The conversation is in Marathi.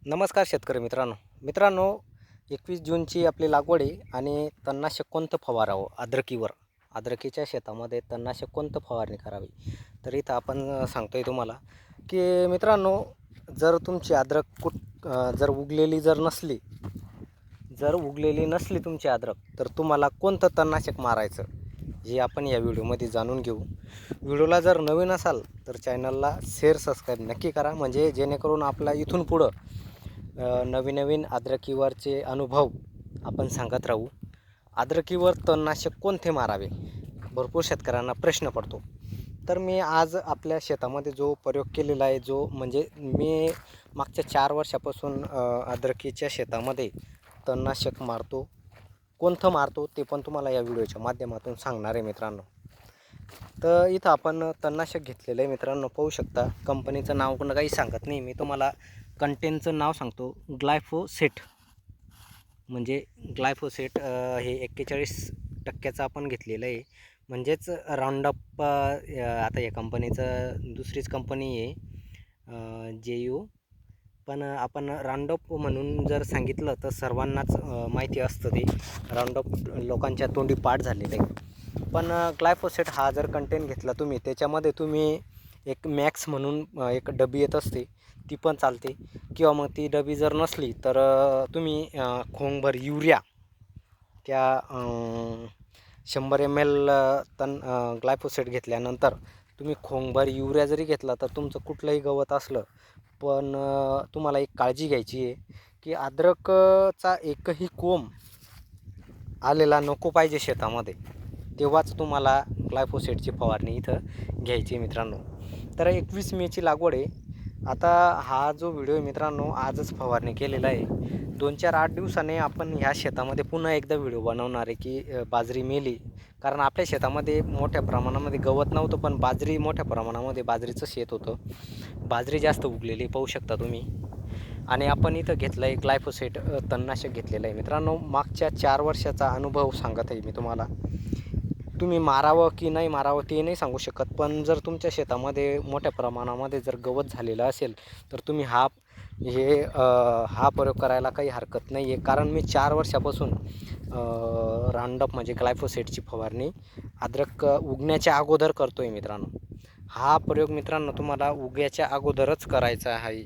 नमस्कार शेतकरी मित्रांनो 21 जूनची आपली लागवड आहे आणि तणनाशक कोणतं फवारावं अद्रकीच्या शेतामध्ये तणनाशक कोणतं फवारणी करावी. तर इथं आपण सांगतोय तुम्हाला की मित्रांनो, जर तुमची अद्रक जर उगलेली नसली तुमची अद्रक, तर तुम्हाला कोणतं तणनाशक मारायचं हे आपण या व्हिडिओमध्ये जाणून घेऊ. व्हिडिओला जर नवीन असाल तर चॅनलला सबस्क्राईब नक्की करा, म्हणजे जेणेकरून आपला इथून पुढं नवीन अद्रकीवरचे अनुभव आपण सांगत राहू. अद्रकीवर तणनाशक कोणते मारावे, भरपूर शेतकऱ्यांना प्रश्न पडतो. तर मी आज आपल्या शेतामध्ये जो प्रयोग केलेला आहे, जो म्हणजे मी मागच्या 4 वर्षापासून अद्रकीच्या शेतामध्ये तणनाशक मारतो. कोणतं मारतो ते पण तुम्हाला या व्हिडिओच्या माध्यमातून सांगणार आहे मित्रांनो. तर इथं आपण तणनाशक घेतलेलं आहे मित्रांनो, पाहू शकता. कंपनीचं नाव पण काही सांगत नाही, मी तुम्हाला कंटेनचं नाव सांगतो. ग्लायफोसेट म्हणजे ग्लायफोसेट हे 41% आपण घेतलेलं आहे. म्हणजेच राऊंडअप, आता या कंपनीचं दुसरीच कंपनी आहे JU, पण आपण राऊंडअप म्हणून जर सांगितलं तर सर्वांनाच माहिती असतं. ते राऊंडअप लोकांच्या तोंडी पाठ झालेलं आहे. पण ग्लायफोसेट हा जर कंटेन घेतला तुम्ही, त्याच्यामध्ये तुम्ही एक मॅक्स म्हणून एक डबी येत असते, ती पण चालते. किंवा मग ती डबी जर नसली तर तुम्ही खोंगभर युरिया, त्या 100 ml ग्लायफोसेट घेतल्यानंतर तुम्ही खोंगभर युरिया जरी घेतला तर तुमचं कुठलंही गवत असलं, पण तुम्हाला एक काळजी घ्यायची आहे की अद्रकचा एकही कोंब आलेला नको पाहिजे शेतामध्ये, तेव्हाच तुम्हाला ग्लायफोसेटची फवारणी इथं घ्यायची मित्रांनो. तर 21 मेची लागवड आहे. आता हा जो व्हिडिओ आहे मित्रांनो, आजच फवारणी केलेला आहे. 2-4-8 दिवसाने आपण ह्या शेतामध्ये पुन्हा एकदा व्हिडिओ बनवणार आहे की बाजरी मेली. कारण आपल्या शेतामध्ये मोठ्या प्रमाणामध्ये गवत नव्हतं, पण बाजरी मोठ्या प्रमाणामध्ये बाजरीचं शेत होतं. बाजरी जास्त उगलेली पाहू शकता तुम्ही. आणि आपण इथं घेतलं आहे ग्लायफोसेट तणनाशक घेतलेलं आहे मित्रांनो. मागच्या 4 वर्षाचा अनुभव सांगत आहे मी तुम्हाला. तुम्ही मारावं की नाही मारावं ते नाही सांगू शकत, पण जर तुमच्या शेतामध्ये मोठ्या प्रमाणामध्ये जर गवत झालेलं असेल तर तुम्ही हा प्रयोग करायला काही हरकत नाही आहे. कारण मी 4 वर्षापासून राऊंडअप म्हणजे ग्लायफोसेटची फवारणी अद्रक उगण्याच्या अगोदर करतो आहे मित्रांनो. हा प्रयोग मित्रांनो तुम्हाला उगयाच्या अगोदरच करायचा आहे.